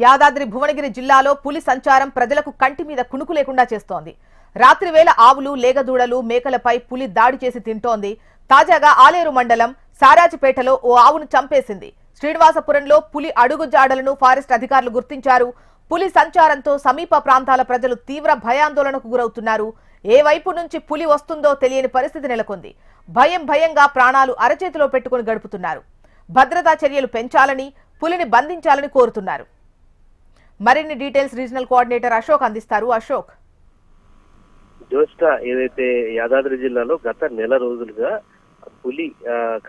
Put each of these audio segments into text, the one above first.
యాదాద్రి భువనగిరి జిల్లాలో పులి సంచారం ప్రజలకు కంటి మీద కునుకు లేకుండా చేస్తోంది. రాత్రి వేళ ఆవులు, లేగదూడలు, మేకలపై పులి దాడి చేసి తింటోంది. తాజాగా ఆలేరు మండలం సారాజిపేటలో ఓ ఆవును చంపేసింది. శ్రీనివాసపురంలో పులి అడుగు జాడలను ఫారెస్ట్ అధికారులు గుర్తించారు. పులి సంచారంతో సమీప ప్రాంతాల ప్రజలు తీవ్ర భయాందోళనకు గురవుతున్నారు. ఏ వైపు నుంచి పులి వస్తుందో తెలియని పరిస్థితి నెలకొంది. భయంగా ప్రాణాలు అరచేతిలో పెట్టుకుని గడుపుతున్నారు. భద్రతా చర్యలు పెంచాలని, పులిని బంధించాలని కోరుతున్నారు. మరిన్ని డీటెయిల్స్ రీజనల్ కోఆర్డినేటర్ అశోక్ అందిస్తారు. అశోక్, జ్యోష్ట ఏదైతే యాదాద్రి జిల్లాలో గత నెల రోజులుగా పులి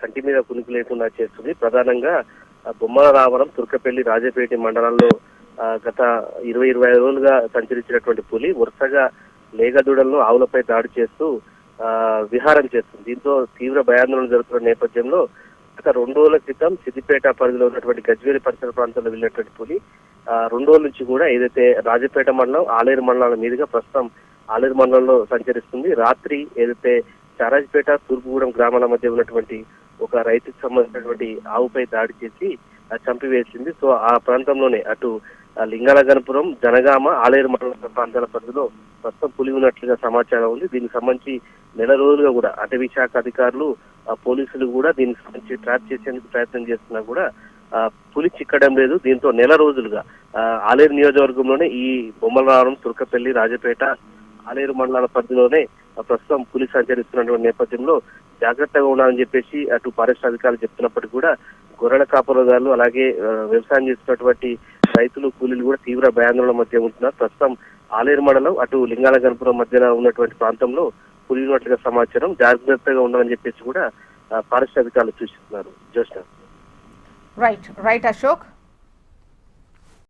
కంటి మీద కునుకు లేకుండా చేస్తుంది. ప్రధానంగా బొమ్మలరావరం, తుర్కపల్లి, రాజపేట మండలాల్లో గత 20-25 రోజులుగా సంచరించినటువంటి పులి వరుసగా లేగదూడలను ఆవులపై దాడి చేస్తూ విహారం చేస్తుంది. దీంతో తీవ్ర భయాందోళన జరుగుతున్న నేపథ్యంలో గత 2 రోజుల క్రితం సిద్దిపేట పరిధిలో ఉన్నటువంటి గజ్వేలి పరిసర ప్రాంతాల్లో వెళ్ళినటువంటి పులి 2 రోజుల నుంచి కూడా ఏదైతే రాజపేట మండలం, ఆలేరు మండలాల మీదుగా ప్రస్తుతం ఆలేరు మండలంలో సంచరిస్తుంది. రాత్రి ఏదైతే చారాజిపేట, తూర్పుగూడెం గ్రామాల మధ్య ఉన్నటువంటి ఒక రైతుకు సంబంధించినటువంటి ఆవుపై దాడి చేసి చంపివేసింది. సో ఆ ప్రాంతంలోనే అటు లింగాలగనపురం, జనగామ, ఆలేరు మండల ప్రాంతాల పరిధిలో ప్రస్తుతం పులి ఉన్నట్లుగా సమాచారం ఉంది. దీనికి సంబంధించి నెల రోజులుగా కూడా అటవీ శాఖ అధికారులు, పోలీసులు కూడా దీనికి సంబంధించి ట్రాప్ చేసేందుకు ప్రయత్నం చేస్తున్నా కూడా పులి చిక్కడం లేదు. దీంతో నెల రోజులుగా ఆలేరు నియోజకవర్గంలోనే ఈ బొమ్మలరావరం, తుర్కపల్లి, రాజపేట, ఆలేరు మండలాల పరిధిలోనే ప్రస్తుతం పులి సంచరిస్తున్నటువంటి నేపథ్యంలో జాగ్రత్తగా ఉండాలని చెప్పేసి అటు ఫారెస్ట్ అధికారులు చెప్తున్నప్పటికీ కూడా గొర్రెల కాపరుదారులు, అలాగే వ్యవసాయం చేస్తున్నటువంటి రైతులు, కూలీలు కూడా తీవ్ర భయాందోళన మధ్య ఉంటున్నారు. ప్రస్తుతం ఆలేరు మండలం, అటు లింగాలగనపురం మధ్యన ఉన్నటువంటి ప్రాంతంలో పులి ఉన్నట్లుగా సమాచారం. జాగ్రత్తగా ఉండాలని చెప్పేసి కూడా ఫారెస్ట్ అధికారులు సూచిస్తున్నారు. Just right Ashok.